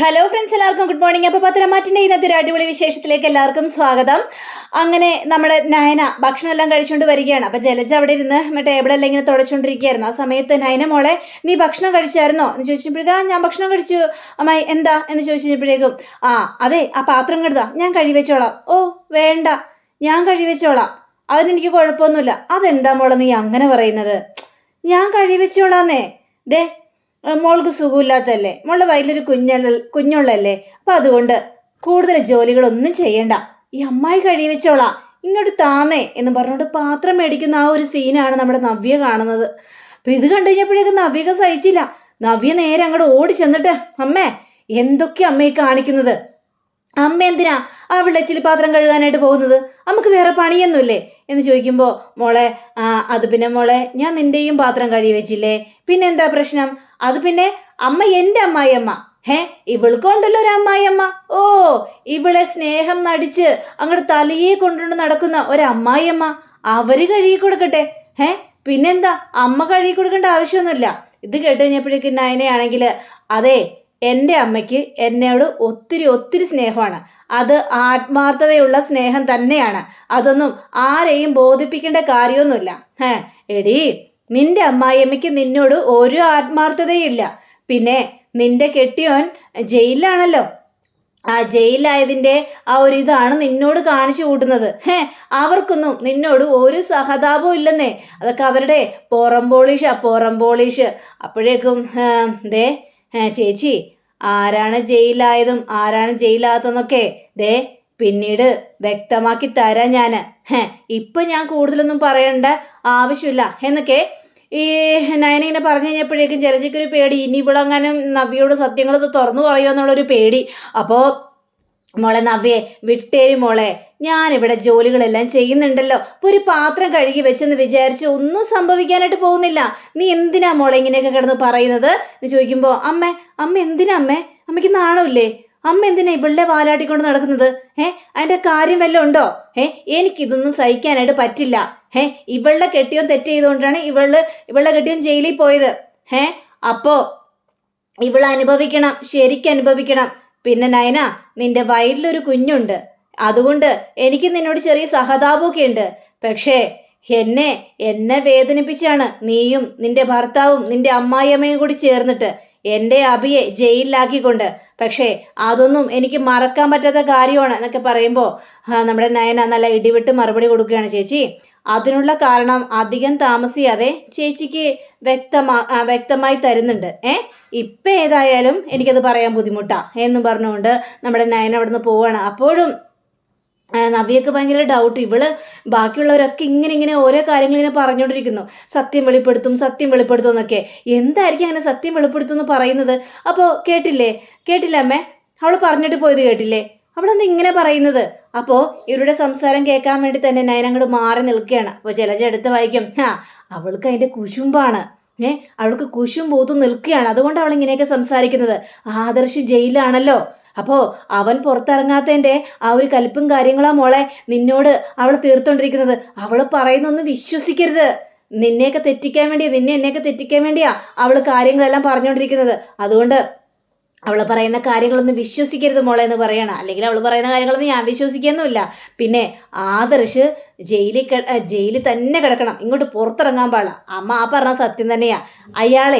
Hello friends, എല്ലാവർക്കും good morning. അപ്പോൾ പത്തനംമാറ്റിൻ്റെ ഇന്നത്തെ ഒരു അടിപൊളി വിശേഷത്തിലേക്ക് എല്ലാവർക്കും സ്വാഗതം. അങ്ങനെ നമ്മുടെ നയന ഭക്ഷണം എല്ലാം കഴിച്ചുകൊണ്ട് വരികയാണ്. അപ്പോൾ ജലജ അവിടെ ഇരുന്ന് ടേബിളെല്ലാം ഇങ്ങനെ തുടച്ചുകൊണ്ടിരിക്കുകയായിരുന്നു. ആ സമയത്ത് നയന മോളെ, നീ ഭക്ഷണം കഴിച്ചായിരുന്നോ എന്ന് ചോദിച്ചപ്പോഴേക്കും ഞാൻ ഭക്ഷണം കഴിച്ചു അമ്മായി, എന്താ എന്ന് ചോദിച്ചപ്പോഴേക്കും അതെ, ആ പാത്രം കെടുതാ, ഞാൻ കഴിവെച്ചോളാം. ഓ വേണ്ട, ഞാൻ കഴിവെച്ചോളാം, അതിനെനിക്ക് കുഴപ്പമൊന്നുമില്ല. അതെന്താ മോളെ നീ അങ്ങനെ പറയുന്നത്? ഞാൻ കഴിവെച്ചോളാന്നേ. ദേ, മോൾക്ക് സുഖമില്ലാത്തല്ലേ, മോളുടെ വയറ്റിലൊരു കുഞ്ഞുള്ളല്ലേ, അപ്പം അതുകൊണ്ട് കൂടുതൽ ജോലികളൊന്നും ചെയ്യണ്ട, ഈ അമ്മായി കഴി വെച്ചോളാം, ഇങ്ങോട്ട് താന്നേ എന്ന് പറഞ്ഞുകൊണ്ട് പാത്രം മേടിക്കുന്ന ആ ഒരു സീനാണ് നമ്മുടെ നവ്യ കാണുന്നത്. അപ്പം ഇത് കണ്ടു കഴിഞ്ഞപ്പോഴേക്കും നവ്യക്ക് സഹിച്ചില്ല. നവ്യ നേരെ അങ്ങോട്ട് ഓടി ചെന്നിട്ട്, അമ്മേ എന്തൊക്കെ അമ്മയെ കാണിക്കുന്നത്, അമ്മ എന്തിനാ ആ വെള്ളച്ചിലി പാത്രം കഴുകാനായിട്ട് പോകുന്നത്, നമുക്ക് വേറെ പണിയൊന്നുമില്ലേ എന്ന് ചോദിക്കുമ്പോൾ, മോളെ അത് പിന്നെ മോളെ, ഞാൻ നിന്റെയും പാത്രം കഴുകി വെച്ചില്ലേ, പിന്നെ എന്താ പ്രശ്നം? അത് പിന്നെ അമ്മ എൻ്റെ അമ്മായിയമ്മ, ഇവൾക്കുണ്ടല്ലോ ഒരു അമ്മായിയമ്മ. ഓ, ഇവളെ സ്നേഹം നടിച്ച് അങ്ങോട്ട് തലയെ കൊണ്ടുകൊണ്ട് നടക്കുന്ന ഒരു അമ്മായിയമ്മ, അവര് കഴുകി കൊടുക്കട്ടെ. പിന്നെന്താ, അമ്മ കഴുകി കൊടുക്കേണ്ട ആവശ്യമൊന്നുമില്ല. ഇത് കേട്ട് കഴിഞ്ഞപ്പോഴേക്കും നയനയാണെങ്കിൽ, അതെ, എൻ്റെ അമ്മയ്ക്ക് എന്നോട് ഒത്തിരി ഒത്തിരി സ്നേഹമാണ്, അത് ആത്മാർത്ഥതയുള്ള സ്നേഹം തന്നെയാണ്, അതൊന്നും ആരെയും ബോധിപ്പിക്കേണ്ട കാര്യമൊന്നുമില്ല. എടീ, നിന്റെ അമ്മായിയമ്മയ്ക്ക് നിന്നോട് ഒരു ആത്മാർത്ഥതയില്ല. പിന്നെ നിന്റെ കെട്ടിയോൻ ജയിലിലാണല്ലോ, ആ ജയിലായതിൻ്റെ ആ ഒരു ഇതാണ് നിന്നോട് കാണിച്ചു കൂട്ടുന്നത്. അവർക്കൊന്നും നിന്നോട് ഒരു സഹതാപവും ഇല്ലെന്നേ, അതൊക്കെ അവരുടെ പുറം പോളീഷ്. അപ്പോഴേക്കും ദേ ചേച്ചി, ആരാണ് ജയിലായതും ആരാണ് ജയിലാത്തതെന്നൊക്കെ ദേ പിന്നീട് വ്യക്തമാക്കി തരാം ഞാൻ. ഇപ്പം ഞാൻ കൂടുതലൊന്നും പറയേണ്ട ആവശ്യമില്ല എന്നൊക്കെ ഈ നയന ഇങ്ങനെ പറഞ്ഞു കഴിഞ്ഞപ്പോഴേക്കും ജലജയ്ക്കൊരു പേടി, ഇനി ഇവിടെ അങ്ങാനും നവ്യയോട് സത്യങ്ങളത് തുറന്നു പറയുമോ എന്നുള്ളൊരു പേടി. അപ്പോൾ മോളെ നവ്യേ, വിട്ടേരി മോളെ, ഞാനിവിടെ ജോലികളെല്ലാം ചെയ്യുന്നുണ്ടല്ലോ, ഇപ്പോൾ ഒരു പാത്രം കഴുകി വെച്ചെന്ന് വിചാരിച്ച് ഒന്നും സംഭവിക്കാനായിട്ട് പോകുന്നില്ല. നീ എന്തിനാ മോളെ ഇങ്ങനെയൊക്കെ കിടന്ന് പറയുന്നത് എന്ന് ചോദിക്കുമ്പോൾ, അമ്മ എന്തിനാ അമ്മയ്ക്ക് നാണമില്ലേ? അമ്മ എന്തിനാ ഇവളുടെ വാലാട്ടിക്കൊണ്ട് നടക്കുന്നത്? അതിൻ്റെ കാര്യം വല്ലതും ഉണ്ടോ? എനിക്കിതൊന്നും സഹിക്കാനായിട്ട് പറ്റില്ല. ഇവളുടെ കെട്ടിയോൻ തെറ്റ് ചെയ്തുകൊണ്ടാണ് ഇവളുടെ കെട്ടിയോൻ ജയിലിൽ പോയത്. അപ്പോൾ ഇവൾ അനുഭവിക്കണം, ശരിക്കും അനുഭവിക്കണം. പിന്നെ നയന, നിന്റെ വയറ്റിലൊരു കുഞ്ഞുണ്ട്, അതുകൊണ്ട് എനിക്ക് നിന്നോട് ചെറിയ സഹതാപമൊക്കെ ഉണ്ട്. പക്ഷേ എന്നെ വേദനിപ്പിച്ചാണ് നീയും നിന്റെ ഭർത്താവും നിന്റെ അമ്മായിയമ്മയും കൂടി ചേർന്നിട്ട് എൻ്റെ അഭിയെ ജയിലിലാക്കിക്കൊണ്ട്. പക്ഷേ അതൊന്നും എനിക്ക് മറക്കാൻ പറ്റാത്ത കാര്യമാണ് എന്നൊക്കെ പറയുമ്പോൾ നമ്മുടെ നയന നല്ല ഇടിവിട്ട് മറുപടി കൊടുക്കുകയാണ്. ചേച്ചി, അതിനുള്ള കാരണം അധികം താമസിയാതെ ചേച്ചിക്ക് വ്യക്തമായി തരുന്നുണ്ട്. ഇപ്പം ഏതായാലും എനിക്കത് പറയാൻ ബുദ്ധിമുട്ടാ എന്ന് പറഞ്ഞുകൊണ്ട് നമ്മുടെ നയന അവിടുന്ന് പോവാണ്. അപ്പോഴും നവ്യക്ക് ഭയങ്കര ഡൗട്ട്, ഇവള് ബാക്കിയുള്ളവരൊക്കെ ഇങ്ങനെ ഓരോ കാര്യങ്ങൾ ഇങ്ങനെ പറഞ്ഞുകൊണ്ടിരിക്കുന്നു, സത്യം വെളിപ്പെടുത്തും എന്നൊക്കെ. എന്തായിരിക്കും അങ്ങനെ സത്യം വെളിപ്പെടുത്തും എന്ന് പറയുന്നത്? അപ്പോൾ കേട്ടില്ല അമ്മേ, അവൾ പറഞ്ഞിട്ട് പോയത് കേട്ടില്ലേ? അവളെന്താ ഇങ്ങനെ പറയുന്നത്? അപ്പോൾ ഇവരുടെ സംസാരം കേൾക്കാൻ വേണ്ടി തന്നെ നയന അങ്ങോട്ട് മാറി നിൽക്കുകയാണ്. അപ്പോൾ ജലജ എടുത്ത് വായിക്കും, അവൾക്ക് അതിൻ്റെ കുശുമ്പാണ്, അവൾക്ക് കുശും നിൽക്കുകയാണ്, അതുകൊണ്ട് അവൾ ഇങ്ങനെയൊക്കെ സംസാരിക്കുന്നത്. ആദർശ് ജയിലാണല്ലോ, അപ്പോൾ അവൻ പുറത്തിറങ്ങാത്തതിൻ്റെ ആ ഒരു കലിപ്പും കാര്യങ്ങളാ മോളെ നിന്നോട് അവൾ തീർത്തോണ്ടിരിക്കുന്നത്. അവൾ പറയുന്നൊന്നും വിശ്വസിക്കരുത്. നിന്നെ എന്നെയൊക്കെ തെറ്റിക്കാൻ വേണ്ടിയാ അവൾ കാര്യങ്ങളെല്ലാം പറഞ്ഞുകൊണ്ടിരിക്കുന്നത്. അതുകൊണ്ട് അവൾ പറയുന്ന കാര്യങ്ങളൊന്നും വിശ്വസിക്കരുത് മോളെ എന്ന് പറയണം. അല്ലെങ്കിൽ അവൾ പറയുന്ന കാര്യങ്ങളൊന്നും ഞാൻ വിശ്വസിക്കുന്നുമില്ല. പിന്നെ ആദർശ് ജയിലിൽ തന്നെ കിടക്കണം, ഇങ്ങോട്ട് പുറത്തിറങ്ങാൻ പാടില്ല. അമ്മ പറഞ്ഞ സത്യം തന്നെയാ. അയാൾ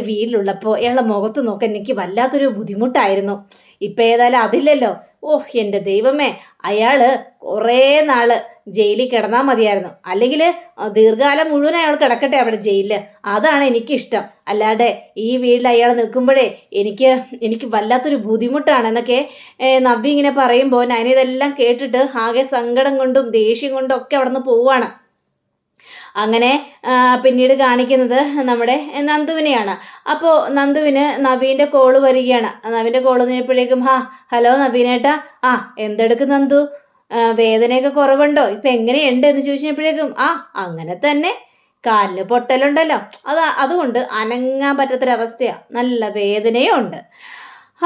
ഈ വീട്ടിലുള്ളപ്പോൾ അയാളുടെ മുഖത്ത് നോക്കാൻ എനിക്ക് വല്ലാത്തൊരു ബുദ്ധിമുട്ടായിരുന്നു. ഇപ്പം ഏതായാലും അതില്ലല്ലോ. എൻ്റെ ദൈവമേ, അയാൾ കുറേ നാൾ ജയിലിൽ കിടന്നാൽ മതിയായിരുന്നു, അല്ലെങ്കിൽ ദീർഘകാലം മുഴുവൻ അയാൾ കിടക്കട്ടെ അവിടെ ജയിലിൽ, അതാണ് എനിക്കിഷ്ടം. അല്ലാതെ ഈ വീട്ടിൽ അയാൾ നിൽക്കുമ്പോഴേ എനിക്ക് വല്ലാത്തൊരു ബുദ്ധിമുട്ടാണ് എന്നൊക്കെ നവ്യ ഇങ്ങനെ പറയുമ്പോൾ ഞാൻ ഇതെല്ലാം കേട്ടിട്ട് ആകെ സങ്കടം കൊണ്ടും ദേഷ്യം കൊണ്ടും ഒക്കെ അവിടെ നിന്ന് പോവുകയാണ്. അങ്ങനെ പിന്നീട് കാണിക്കുന്നത് നമ്മുടെ നന്ദുവിനെയാണ്. അപ്പോൾ നന്ദുവിന് നവീൻ്റെ കോള് വരികയാണ്. നവീൻ്റെ കോള് കഴിഞ്ഞപ്പോഴേക്കും, ഹലോ നവീനേട്ടാ, എന്തെടുക്കും നന്ദു, വേദനയൊക്കെ കുറവുണ്ടോ, ഇപ്പം എങ്ങനെയുണ്ട് എന്ന് ചോദിച്ചപ്പോഴേക്കും, അങ്ങനെ തന്നെ, കാലിന് പൊട്ടലുണ്ടല്ലോ, അതുകൊണ്ട് അനങ്ങാൻ പറ്റാത്തൊരവസ്ഥയാണ്, നല്ല വേദനയും ഉണ്ട്,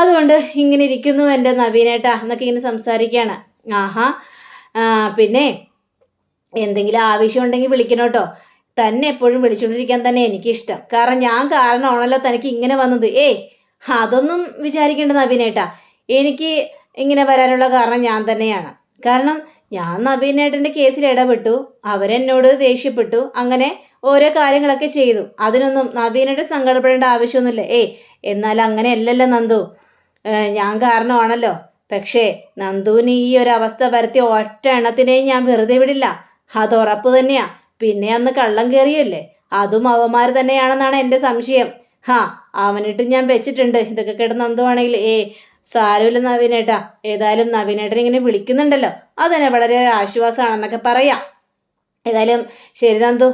അതുകൊണ്ട് ഇങ്ങനെ ഇരിക്കുന്നു എൻ്റെ നവീനേട്ടാ എന്നൊക്കെ ഇങ്ങനെ സംസാരിക്കുകയാണ്. പിന്നെ എന്തെങ്കിലും ആവശ്യം ഉണ്ടെങ്കിൽ വിളിക്കണം കേട്ടോ, തന്നെ എപ്പോഴും വിളിച്ചുകൊണ്ടിരിക്കാൻ തന്നെ എനിക്കിഷ്ടം, കാരണം ഞാൻ കാരണമാണല്ലോ തനിക്ക് ഇങ്ങനെ വന്നത്. അതൊന്നും വിചാരിക്കേണ്ട നവീനേട്ടാ. എനിക്ക് ഇങ്ങനെ വരാനുള്ള കാരണം ഞാൻ തന്നെയാണ്. കാരണം ഞാൻ നവീനേട്ടൻ്റെ കേസിൽ ഇടപെട്ടു, അവരെന്നോട് ദേഷ്യപ്പെട്ടു, അങ്ങനെ ഓരോ കാര്യങ്ങളൊക്കെ ചെയ്തു. അതിനൊന്നും നവീനേട്ടൻ സങ്കടപ്പെടേണ്ട ആവശ്യമൊന്നുമില്ല. എന്നാൽ അങ്ങനെയല്ലല്ലോ നന്ദു, ഞാൻ കാരണമാണല്ലോ. പക്ഷേ നന്ദുവിന് ഈ ഒരു അവസ്ഥ വരുത്തിയ ഒറ്റ എണ്ണത്തിനെയും ഞാൻ വെറുതെ വിടില്ല, അത് ഉറപ്പ് തന്നെയാ. പിന്നെ അന്ന് കള്ളം കയറിയല്ലേ, അതും അവന്മാർ തന്നെയാണെന്നാണ് എൻ്റെ സംശയം. അവനിട്ട് ഞാൻ വെച്ചിട്ടുണ്ട്. ഇതൊക്കെ കേട്ട് നന്ദുവാണെങ്കിൽ സാരമില്ല നവീനേട്ടാ, ഏതായാലും നവീനേട്ടൻ ഇങ്ങനെ വിളിക്കുന്നുണ്ടല്ലോ, അതെന്നെ വളരെ ആശ്വാസമാണെന്നൊക്കെ പറയാം. ഏതായാലും ശരി നന്ദു,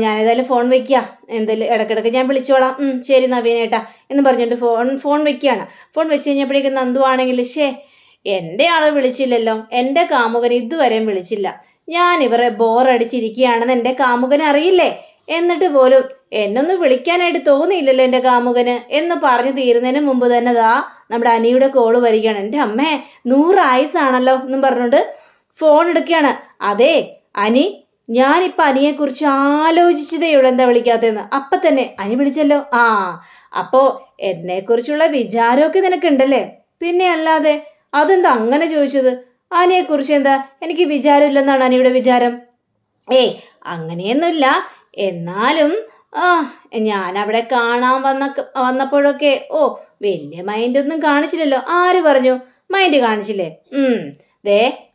ഞാനേതായാലും ഫോൺ വെക്കുക, എന്തായാലും ഇടയ്ക്കിടയ്ക്ക് ഞാൻ വിളിച്ചോളാം. ശരി നവീനേട്ടാ എന്ന് പറഞ്ഞിട്ട് ഫോൺ വെക്കുകയാണ്. ഫോൺ വെച്ച് കഴിഞ്ഞപ്പോഴേക്കും നന്ദു ആണെങ്കിൽ എൻ്റെ ആളെ വിളിച്ചില്ലല്ലോ, എൻ്റെ കാമുകൻ ഇതുവരെയും വിളിച്ചില്ല, ഞാൻ ഇവരെ ബോറടിച്ചിരിക്കുകയാണെന്ന് എൻ്റെ കാമുകന് അറിയില്ലേ, എന്നിട്ട് പോലും എന്നൊന്ന് വിളിക്കാനായിട്ട് തോന്നിയില്ലല്ലോ എൻ്റെ കാമുകന് എന്ന് പറഞ്ഞു തീരുന്നതിന് മുമ്പ് തന്നെ നമ്മുടെ അനിയുടെ കോള് വരികയാണ്. എൻ്റെ അമ്മേ 100 ആയുസാണല്ലോ എന്നും പറഞ്ഞുകൊണ്ട് ഫോൺ എടുക്കുകയാണ്. അതെ അനി, ഞാനിപ്പോൾ അനിയെക്കുറിച്ച് ആലോചിച്ചതേ ഉള്ളൂ, എന്താ വിളിക്കാത്തതെന്ന്. അപ്പം തന്നെ അനി വിളിച്ചല്ലോ. അപ്പോൾ എന്നെക്കുറിച്ചുള്ള വിചാരമൊക്കെ നിനക്കുണ്ടല്ലേ? പിന്നെ അല്ലാതെ, അതെന്താ അങ്ങനെ ചോദിച്ചത്? അനിയെക്കുറിച്ച് എന്താ എനിക്ക് വിചാരമില്ലെന്നാണ് അനിയുടെ വിചാരം? അങ്ങനെയൊന്നുമില്ല, എന്നാലും ഞാൻ അവിടെ കാണാൻ വന്നപ്പോഴൊക്കെ വലിയ മൈൻഡൊന്നും കാണിച്ചില്ലല്ലോ. ആര് പറഞ്ഞു മൈൻഡ് കാണിച്ചില്ലേ?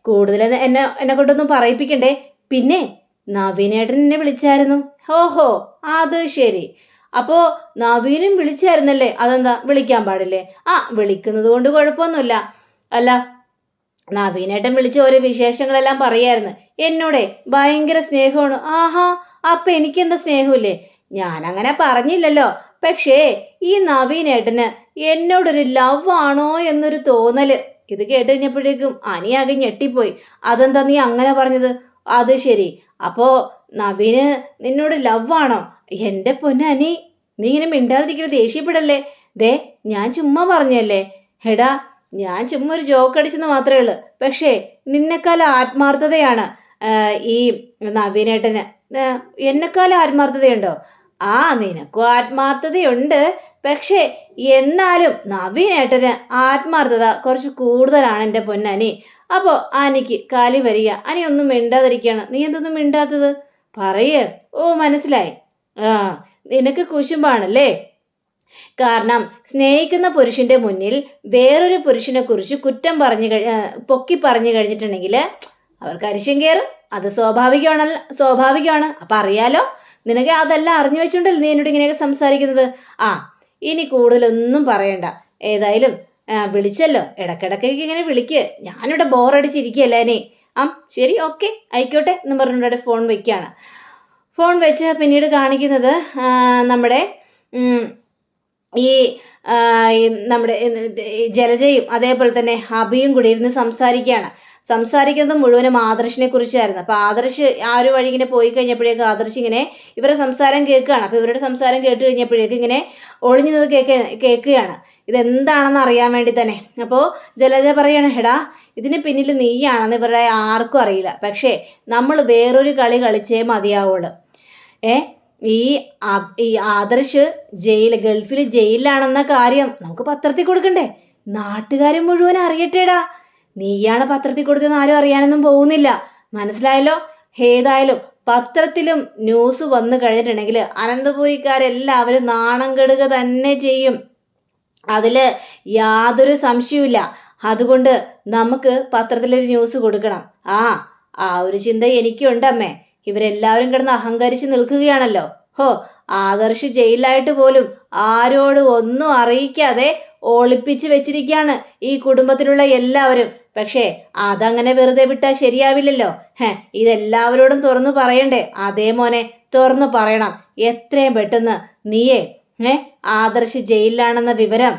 കൂടുതൽ എന്നെ കൊണ്ടൊന്നും പറയിപ്പിക്കണ്ടേ. പിന്നെ നവീനേട്ടൻ എന്നെ വിളിച്ചായിരുന്നു. ഓഹോ, അത് ശരി. അപ്പോൾ നവീനും വിളിച്ചായിരുന്നല്ലേ? അതെന്താ വിളിക്കാൻ പാടില്ലേ? വിളിക്കുന്നത് കൊണ്ട് കുഴപ്പമൊന്നുമില്ല. അല്ല, നവീനേട്ടൻ വിളിച്ച ഓരോ വിശേഷങ്ങളെല്ലാം പറയായിരുന്നു. എന്നോടെ ഭയങ്കര സ്നേഹമാണ്. അപ്പം എനിക്കെന്താ സ്നേഹമില്ലേ? ഞാനങ്ങനെ പറഞ്ഞില്ലല്ലോ. പക്ഷേ ഈ നവീനേട്ടന് എന്നോടൊരു ലവ് ആണോ എന്നൊരു തോന്നല്. ഇത് കേട്ട് കഴിഞ്ഞപ്പോഴേക്കും അനിയാകെ ഞെട്ടിപ്പോയി. അതെന്താ നീ അങ്ങനെ പറഞ്ഞത്? അത് ശരി, അപ്പോൾ നവീന് നിന്നോട് ലവ് ആണോ? എൻ്റെ പൊന്നനി, നീ ഇങ്ങനെ മിണ്ടാതിരിക്കരുത്, ദേഷ്യപ്പെടല്ലേ. ഞാൻ ചുമ്മാ പറഞ്ഞല്ലേ. എടാ, ഞാൻ ചുമ്മാ ഒരു ജോക്ക് അടിച്ചെന്ന് മാത്രമേ ഉള്ളൂ. പക്ഷേ നിന്നെക്കാൾ ആത്മാർത്ഥതയാണ് ഈ നവീനേട്ടന്. എന്നെക്കാൾ ആത്മാർത്ഥതയുണ്ടോ? നിനക്കും ആത്മാർത്ഥതയുണ്ട്. പക്ഷേ എന്നാലും നവീനേട്ടന് ആത്മാർത്ഥത കുറച്ച് കൂടുതലാണ് എൻ്റെ പൊന്നനി. അപ്പോൾ അനിക്ക് കാലി വരിക. അനി ഒന്നും മിണ്ടാതിരിക്കുകയാണ്. നീ എന്തൊന്നും മിണ്ടാത്തത്? പറയേ. മനസ്സിലായി. നിനക്ക് കുശുമ്പാണല്ലേ? കാരണം സ്നേഹിക്കുന്ന പുരുഷന്റെ മുന്നിൽ വേറൊരു പുരുഷനെ കുറിച്ച് കുറ്റം പൊക്കി പറഞ്ഞു കഴിഞ്ഞിട്ടുണ്ടെങ്കിൽ അവർക്ക് അരിശം കയറും. അത് സ്വാഭാവികമാണ്. അപ്പം അറിയാലോ, നിനക്ക് അതെല്ലാം അറിഞ്ഞു വെച്ചോണ്ടല്ലോ നീ എന്നോട് ഇങ്ങനെയൊക്കെ സംസാരിക്കുന്നത്. ഇനി കൂടുതലൊന്നും പറയണ്ട. ഏതായാലും വിളിച്ചല്ലോ, ഇടയ്ക്കിടയ്ക്ക് ഇങ്ങനെ വിളിക്ക്. ഞാനിവിടെ ബോറടിച്ചിരിക്കുകയല്ലേ നീ. ശരി, ഓക്കെ, ആയിക്കോട്ടെ എന്ന് പറഞ്ഞിട്ട് ഫോൺ വയ്ക്കുകയാണ്. ഫോൺ വെച്ച് പിന്നീട് കാണിക്കുന്നത് നമ്മുടെ ഈ നമ്മുടെ ജലജയും അതേപോലെ തന്നെ അഭിയും കൂടി ഇരുന്ന് സംസാരിക്കുന്നത് മുഴുവനും ആദർശിനെ കുറിച്ചായിരുന്നു. അപ്പോൾ ആദർശ് ഒരു വഴി ഇങ്ങനെ പോയി കഴിഞ്ഞപ്പോഴേക്കും ആദർശ് ഇങ്ങനെ ഇവരുടെ സംസാരം കേൾക്കുകയാണ്. അപ്പോൾ ഇവരുടെ സംസാരം കേട്ട് കഴിഞ്ഞപ്പോഴേക്കും ഇങ്ങനെ ഒളിഞ്ഞു നിന്ന് കേൾക്കുകയാണ്. ഇതെന്താണെന്ന് അറിയാൻ വേണ്ടി തന്നെ. അപ്പോൾ ജലജ പറയാണ്, എടാ, ഇതിന് പിന്നിൽ നീയാണെന്ന് ഇവരുടെ ആർക്കും അറിയില്ല. പക്ഷേ നമ്മൾ വേറൊരു കളി കളിച്ചേ മതിയാവുള്ളൂ. ഈ ആദർശ് ഗൾഫിൽ ജയിലിലാണെന്ന കാര്യം നമുക്ക് പത്രത്തിൽ കൊടുക്കണ്ടേ? നാട്ടുകാരും മുഴുവൻ അറിയട്ടേടാ. നീയാണ് പത്രത്തിൽ കൊടുത്തെന്ന് ആരും അറിയാനൊന്നും പോകുന്നില്ല. മനസ്സിലായല്ലോ? ഏതായാലും പത്രത്തിലും ന്യൂസ് വന്നു കഴിഞ്ഞിട്ടുണ്ടെങ്കിൽ അനന്തപുരിക്കാരെല്ലാവരും നാണം കെടുക തന്നെ ചെയ്യും. അതിൽ യാതൊരു സംശയവുമില്ല. അതുകൊണ്ട് നമുക്ക് പത്രത്തിലൊരു ന്യൂസ് കൊടുക്കണം. ആ ഒരു ചിന്ത എനിക്കുണ്ട് അമ്മേ. ഇവരെല്ലാവരും കിടന്ന് അഹങ്കരിച്ച് നിൽക്കുകയാണല്ലോ. ആദർശ് ജയിലായിട്ട് പോലും ആരോടും ഒന്നും അറിയിക്കാതെ ഒളിപ്പിച്ച് വെച്ചിരിക്കുകയാണ് ഈ കുടുംബത്തിലുള്ള എല്ലാവരും. പക്ഷേ അതങ്ങനെ വെറുതെ വിട്ടാൽ ശരിയാവില്ലല്ലോ. ഇതെല്ലാവരോടും തുറന്നു പറയണ്ടേ? അതേ മോനെ, തുറന്നു പറയണം. എത്രയും പെട്ടെന്ന് നീയേ ആദർശ് ജയിലിലാണെന്ന വിവരം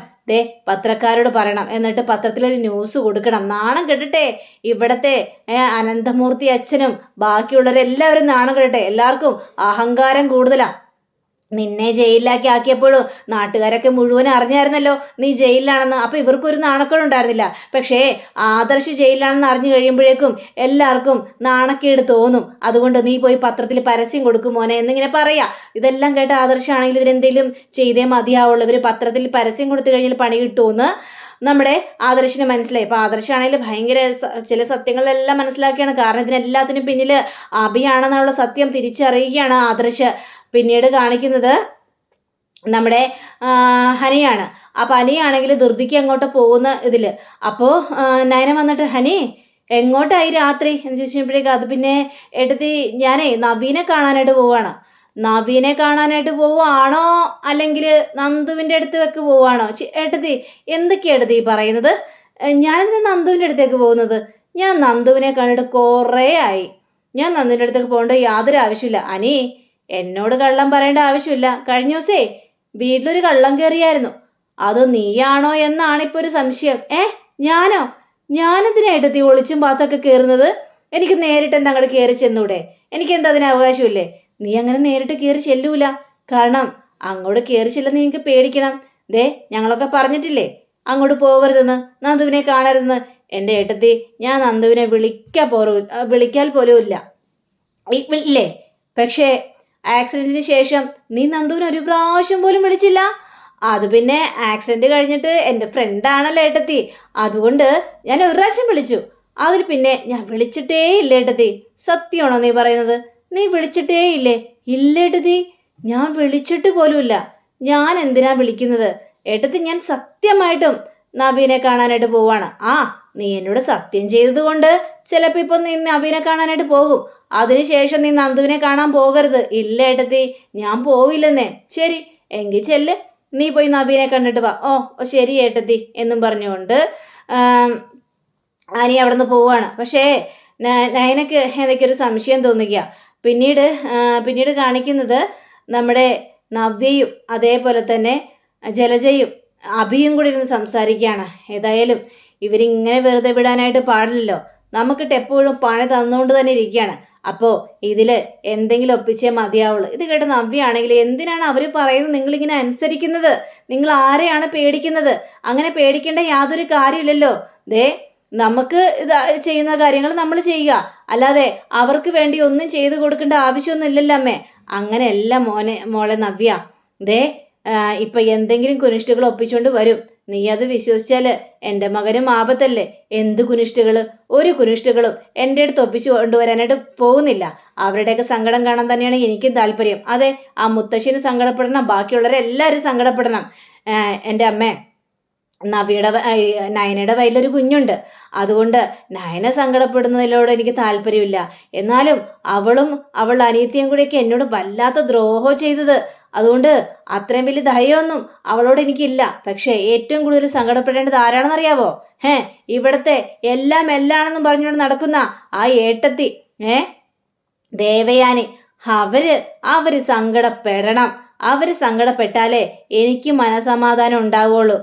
പത്രക്കാരോട് പറയണം. എന്നിട്ട് പത്രത്തിലൊരു ന്യൂസ് കൊടുക്കണം. നാണം കെട്ടട്ടെ ഇവിടത്തെ അനന്തമൂർത്തി അച്ഛനും ബാക്കിയുള്ളവരെല്ലാവരും നാണം കെട്ടട്ടെ. എല്ലാവർക്കും അഹങ്കാരം കൂടുതലാണ്. നിന്നെ ജയിലിലാക്കി ആക്കിയപ്പോഴും നാട്ടുകാരൊക്കെ മുഴുവൻ അറിഞ്ഞായിരുന്നല്ലോ നീ ജയിലിലാണെന്ന്. അപ്പോൾ ഇവർക്കൊരു നാണക്കേട് ഉണ്ടായിരുന്നില്ല. പക്ഷേ ആദർശ് ജയിലിലാണെന്ന് അറിഞ്ഞു കഴിയുമ്പോഴേക്കും എല്ലാവർക്കും നാണക്കേട് തോന്നും. അതുകൊണ്ട് നീ പോയി പത്രത്തിൽ പരസ്യം കൊടുക്കും മോനെ എന്നിങ്ങനെ പറയാ. ഇതെല്ലാം കേട്ട ആദർശാണെങ്കിൽ ഇതിനെന്തെങ്കിലും ചെയ്തേ മതിയാവുള്ളൂ, ഇവർ പത്രത്തിൽ പരസ്യം കൊടുത്തു കഴിഞ്ഞാൽ പണി കിട്ടുമെന്ന് നമ്മുടെ ആദർശിന് മനസ്സിലായി. അപ്പോൾ ആദർശാണെങ്കിൽ ഭയങ്കര ചില സത്യങ്ങളെല്ലാം മനസ്സിലാക്കിയാണ്. കാരണം ഇതിനെല്ലാത്തിനും പിന്നിൽ അഭിയാണെന്നുള്ള സത്യം തിരിച്ചറിയുകയാണ് ആദർശ്. പിന്നീട് കാണിക്കുന്നത് നമ്മുടെ ഹനിയാണ്. അപ്പം ഹനിയാണെങ്കിൽ ധൃതിക്ക് അങ്ങോട്ട് പോകുന്ന ഇതിൽ. അപ്പോൾ നയന വന്നിട്ട് ഹനി എങ്ങോട്ടായി രാത്രി എന്ന് ചോദിച്ചപ്പോഴേക്കും അത് പിന്നെ എടുത്തി ഞാനേ നവീനെ കാണാനായിട്ട് പോവുകയാണ്. നവീനെ കാണാനായിട്ട് പോവുകയാണോ അല്ലെങ്കിൽ നന്ദുവിൻ്റെ അടുത്ത് പോവുകയാണോ? ഏട്ടത്തി എന്തൊക്കെയാണ് ഏട്ടത്തി പറയുന്നത്? ഞാനെന്തിനാ നന്ദുവിൻ്റെ അടുത്തേക്ക് പോകുന്നത്? ഞാൻ നന്ദുവിനെ കണ്ടിട്ട് കുറേ ആയി. ഞാൻ നന്ദുവിൻ്റെ അടുത്തേക്ക് പോകേണ്ട യാതൊരു ആവശ്യമില്ല. അനി എന്നോട് കള്ളം പറയേണ്ട ആവശ്യമില്ല. കഴിഞ്ഞ ദിവസേ വീട്ടിലൊരു കള്ളം കയറിയായിരുന്നു. അത് നീയാണോ എന്നാണ് ഇപ്പോൾ ഒരു സംശയം. ഞാനോ? ഞാനെന്തിനായിട്ടെത്തി ഒളിച്ചും പാത്തൊക്കെ കയറുന്നത്? എനിക്ക് നേരിട്ട് എന്താ അങ്ങോട്ട് കയറി ചെന്നൂടെ? എനിക്കെന്താ അതിന് അവകാശമില്ലേ? നീ അങ്ങനെ നേരിട്ട് കയറി ചെല്ലൂല. കാരണം അങ്ങോട്ട് കയറി ചെല്ലുന്ന എനിക്ക് പേടിക്കണം. ദേ ഞങ്ങളൊക്കെ പറഞ്ഞിട്ടില്ലേ അങ്ങോട്ട് പോകരുതെന്ന്, നന്ദുവിനെ കാണരുതെന്ന്. എൻ്റെ ഏട്ടത്തി ഞാൻ നന്ദുവിനെ വിളിക്കാൻ പോലും ഇല്ല ഇല്ലേ? പക്ഷേ ആക്സിഡൻറ്റിന് ശേഷം നീ നന്ദുവിനെ ഒരു പ്രാവശ്യം പോലും വിളിച്ചില്ല. അത് പിന്നെ ആക്സിഡൻറ്റ് കഴിഞ്ഞിട്ട് എൻ്റെ ഫ്രണ്ടാണല്ലോ ഏട്ടത്തി, അതുകൊണ്ട് ഞാൻ ഒരു പ്രാവശ്യം വിളിച്ചു. അതിൽ പിന്നെ ഞാൻ വിളിച്ചിട്ടേ ഇല്ല ഏട്ടത്തി. സത്യമാണോ നീ പറയുന്നത്? നീ വിളിച്ചിട്ടേ ഇല്ലേ? ഇല്ല ഏട്ടത്തി, ഞാൻ വിളിച്ചിട്ട് പോലുമില്ല. ഞാൻ എന്തിനാ വിളിക്കുന്നത് ഏട്ടത്തി? ഞാൻ സത്യമായിട്ടും നവീനെ കാണാനായിട്ട് പോവാണ്. നീ എന്നോട് സത്യം ചെയ്തത് കൊണ്ട് ചിലപ്പോൾ ഇപ്പം നീ നവീനെ കാണാനായിട്ട് പോകും. അതിനുശേഷം നീ നന്ദുവിനെ കാണാൻ പോകരുത്. ഇല്ല ഏട്ടത്തി, ഞാൻ പോവില്ലെന്നേ. ശരി എങ്കിൽ ചെല്ല്, നീ പോയി നവീനെ കണ്ടിട്ട് വാ. ഓ ശരി ഏട്ടത്തി എന്നും പറഞ്ഞുകൊണ്ട് അനി അവിടെ നിന്ന് പോവാണ്. പക്ഷേ നയനക്ക് ഏതൊക്കെ ഒരു സംശയം തോന്നിക്കുക. പിന്നീട് കാണിക്കുന്നത് നമ്മുടെ നവ്യയും അതേപോലെ തന്നെ ജലജയും അഭിയും കൂടി ഇരുന്ന് സംസാരിക്കുകയാണ്. ഏതായാലും ഇവരിങ്ങനെ വെറുതെ വിടാനായിട്ട് പാടില്ലല്ലോ. നമുക്കിട്ട് എപ്പോഴും പണി തന്നുകൊണ്ട് തന്നെ ഇരിക്കുകയാണ്. അപ്പോൾ ഇതിൽ എന്തെങ്കിലും ഒപ്പിച്ചേ മതിയാവുള്ളൂ. ഇത് കേട്ട് നവ്യാണെങ്കിൽ എന്തിനാണ് അവർ പറയുന്നത് നിങ്ങളിങ്ങനെ അനുസരിക്കുന്നത്? നിങ്ങൾ ആരെയാണ് പേടിക്കുന്നത്? അങ്ങനെ പേടിക്കേണ്ട യാതൊരു കാര്യമില്ലല്ലോ. നമുക്ക് ഇത് ചെയ്യുന്ന കാര്യങ്ങൾ നമ്മൾ ചെയ്യുക, അല്ലാതെ അവർക്ക് വേണ്ടി ഒന്നും ചെയ്തു കൊടുക്കേണ്ട ആവശ്യമൊന്നും ഇല്ലല്ലോ അമ്മേ. അങ്ങനെയല്ല മോളെ നവ്യ. ഇപ്പം എന്തെങ്കിലും കുനിഷ്ടുകൾ ഒപ്പിച്ചുകൊണ്ട് വരും. നീ അത് വിശ്വസിച്ചാൽ എൻ്റെ മകനും ആപത്തല്ലേ. എന്ത് കുനിഷ്ടുകൾ? ഒരു കുനിഷ്ടുകളും എൻ്റെ അടുത്ത് ഒപ്പിച്ചു കൊണ്ടുവരാനായിട്ട് പോകുന്നില്ല. അവരുടെയൊക്കെ സങ്കടം കാണാൻ തന്നെയാണ് എനിക്കും താല്പര്യം. അതെ, ആ മുത്തശ്ശിന് സങ്കടപ്പെടണം, ബാക്കിയുള്ളവരെല്ലാവരും സങ്കടപ്പെടണം. എൻ്റെ അമ്മേ, നയനയുടെ വയറ്റിലൊരു കുഞ്ഞുണ്ട്. അതുകൊണ്ട് നയന സങ്കടപ്പെടുന്നതിലോട് എനിക്ക് താല്പര്യമില്ല. എന്നാലും അവളുടെ അനിയത്തിയും കൂടിയൊക്കെ എന്നോട് വല്ലാത്ത ദ്രോഹം ചെയ്തത്. അതുകൊണ്ട് അത്രയും വലിയ ദയൊന്നും അവളോട് എനിക്കില്ല. പക്ഷേ ഏറ്റവും കൂടുതൽ സങ്കടപ്പെടേണ്ടത് ആരാണെന്നറിയാവോ? ഇവിടുത്തെ എല്ലാണെന്നും പറഞ്ഞുകൊണ്ട് നടക്കുന്ന ആ ഏട്ടത്തി ദേവയാനി. അവര് സങ്കടപ്പെടണം. അവര് സങ്കടപ്പെട്ടാലേ എനിക്ക് മനസമാധാനം ഉണ്ടാവുള്ളൂ.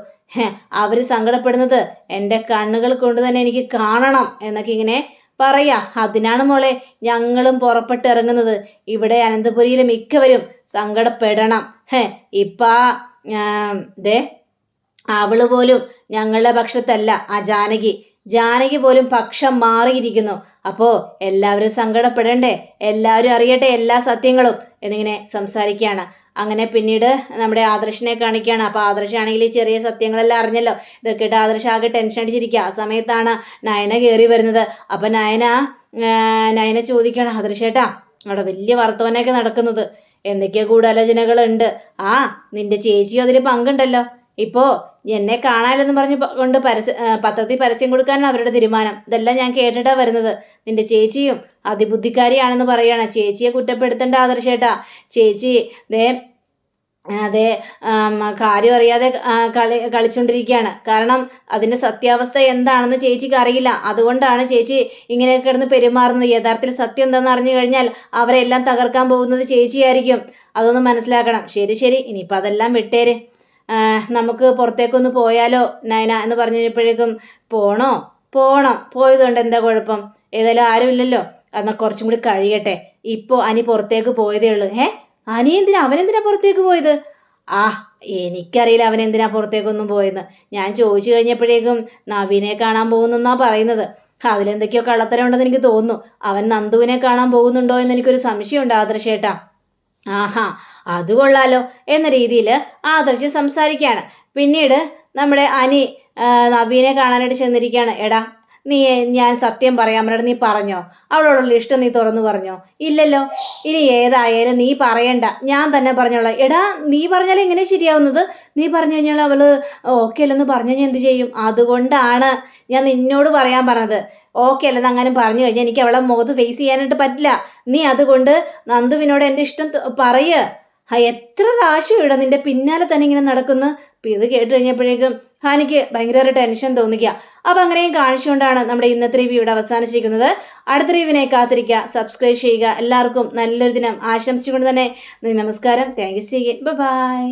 അവർ സങ്കടപ്പെടുന്നത് എൻ്റെ കണ്ണുകൾ കൊണ്ട് തന്നെ എനിക്ക് കാണണം എന്നൊക്കെ ഇങ്ങനെ പറയാ. അതിനാണ് മോളെ ഞങ്ങളും പുറപ്പെട്ടിറങ്ങുന്നത്. ഇവിടെ അനന്തപുരിയിലെ മിക്കവരും സങ്കടപ്പെടണം. അവള് പോലും ഞങ്ങളുടെ പക്ഷത്തല്ല. ആ ജാനകി പോലും പക്ഷം മാറിയിരിക്കുന്നു. അപ്പോൾ എല്ലാവരും സങ്കടപ്പെടണ്ടേ? എല്ലാവരും അറിയട്ടെ എല്ലാ സത്യങ്ങളും എന്നിങ്ങനെ സംസാരിക്കുകയാണ്. അങ്ങനെ പിന്നീട് നമ്മുടെ ആദർശിനെ കാണിക്കുകയാണ്. അപ്പോൾ ആദർശാണെങ്കിൽ ഈ ചെറിയ സത്യങ്ങളെല്ലാം അറിഞ്ഞല്ലോ. ഇതൊക്കെ ഇട്ട് ആദർശ് ആകെ ടെൻഷൻ അടിച്ചിരിക്കുക. ആ സമയത്താണ് നയന കയറി വരുന്നത്. അപ്പം നയന ചോദിക്കുകയാണ്, ആദർശേട്ടാ അവിടെ വലിയ വർത്തമാനമൊക്കെ നടക്കുന്നത്, എന്തൊക്കെയോ ഗൂഢാലോചനകളുണ്ട്. നിന്റെ ചേച്ചിയും അതിൽ പങ്കുണ്ടല്ലോ. ഇപ്പോൾ എന്നെ കാണാനില്ലെന്ന് കൊണ്ട് പത്രത്തിൽ പരസ്യം കൊടുക്കാനാണ് അവരുടെ തീരുമാനം. ഇതെല്ലാം ഞാൻ കേട്ടിട്ടാണ് വരുന്നത്. നിന്റെ ചേച്ചിയും അതിബുദ്ധിക്കാരിയാണെന്ന് പറയുകയാണ്. ചേച്ചിയെ കുറ്റപ്പെടുത്തേണ്ട ആദർശേട്ടാ. ചേച്ചി കാര്യം അറിയാതെ കളിച്ചുകൊണ്ടിരിക്കുകയാണ്. കാരണം അതിൻ്റെ സത്യാവസ്ഥ എന്താണെന്ന് ചേച്ചിക്ക് അറിയില്ല. അതുകൊണ്ടാണ് ചേച്ചി ഇങ്ങനെ കിടന്ന് പെരുമാറുന്നത്. യഥാർത്ഥത്തിൽ സത്യം എന്താണെന്ന് അറിഞ്ഞു കഴിഞ്ഞാൽ അവരെല്ലാം തകർക്കാൻ പോകുന്നത് ചേച്ചിയായിരിക്കും. അതൊന്ന് മനസ്സിലാക്കണം. ശരി ഇനിയിപ്പോൾ അതെല്ലാം വിട്ടേര്. നമുക്ക് പുറത്തേക്കൊന്ന് പോയാലോ നയന എന്ന് പറഞ്ഞപ്പോഴേക്കും പോണം. പോയതുകൊണ്ട് എന്താ കുഴപ്പം? ഏതായാലും ആരുമില്ലല്ലോ. എന്നാൽ കുറച്ചും കൂടി കഴിയട്ടെ. ഇപ്പോൾ അനി പുറത്തേക്ക് പോയതേ ഉള്ളൂ. അനി എന്തിനാ അവനെന്തിനാ പുറത്തേക്ക് പോയത്? ആ എനിക്കറിയില്ല അവൻ എന്തിനാ പുറത്തേക്കൊന്നും പോയെന്ന്. ഞാൻ ചോദിച്ചു കഴിഞ്ഞപ്പോഴേക്കും നവീനെ കാണാൻ പോകുന്നെന്നാ പറയുന്നത്. അതിലെന്തൊക്കെയോ കള്ളത്തരം ഉണ്ടെന്ന് എനിക്ക് തോന്നുന്നു. അവൻ നന്ദുവിനെ കാണാൻ പോകുന്നുണ്ടോ എന്ന് എനിക്കൊരു സംശയമുണ്ട് ആദർശേട്ടാ. ആഹാ, അത് കൊള്ളാലോ എന്ന രീതിയിൽ ആദർശ് സംസാരിക്കുകയാണ്. പിന്നീട് നമ്മുടെ അനി നവീനെ കാണാനായിട്ട് ചെന്നിരിക്കുകയാണ്. എടാ ഞാൻ സത്യം പറയാൻ പറഞ്ഞ നീ പറഞ്ഞോ? അവളോടുള്ള ഇഷ്ടം നീ തുറന്നു പറഞ്ഞോ? ഇല്ലല്ലോ. ഇനി ഏതായാലും നീ പറയണ്ട, ഞാൻ തന്നെ പറഞ്ഞോളാം. എടാ നീ പറഞ്ഞാൽ എങ്ങനെ ശരിയാവുന്നത്? നീ പറഞ്ഞു കഴിഞ്ഞാൽ അവള് ഓക്കെ അല്ലെന്ന് പറഞ്ഞു കഴിഞ്ഞാൽ എന്ത് ചെയ്യും? അതുകൊണ്ടാണ് ഞാൻ നിന്നോട് പറയാൻ പറഞ്ഞത്. ഓക്കെ അല്ലെന്ന് അങ്ങനെ പറഞ്ഞു കഴിഞ്ഞാൽ എനിക്ക് അവളെ മുഖത്ത് ഫേസ് ചെയ്യാനായിട്ട് പറ്റില്ല. നീ അതുകൊണ്ട് നന്ദുവിനോട് എൻ്റെ ഇഷ്ടം പറയ്. എത്ര പ്രാവശ്യം ഇട നിന്റെ പിന്നാലെ തന്നെ ഇങ്ങനെ നടക്കുന്നു. അപ്പം ഇത് കേട്ട് കഴിഞ്ഞപ്പോഴേക്കും ഹാനിക്ക് ഭയങ്കര ടെൻഷൻ തോന്നിക്കുക. അപ്പം അങ്ങനെയും കാണിച്ചുകൊണ്ടാണ് നമ്മുടെ ഇന്നത്തെ റിവ്യൂ ഇവിടെ അവസാനിച്ചിരിക്കുന്നത്. അടുത്ത റിവ്യൂവിനെ കാത്തിരിക്കുക, സബ്സ്ക്രൈബ് ചെയ്യുക. എല്ലാവർക്കും നല്ലൊരു ദിനം ആശംസിച്ചുകൊണ്ട് തന്നെ നമസ്കാരം. Thank you. ബൈ.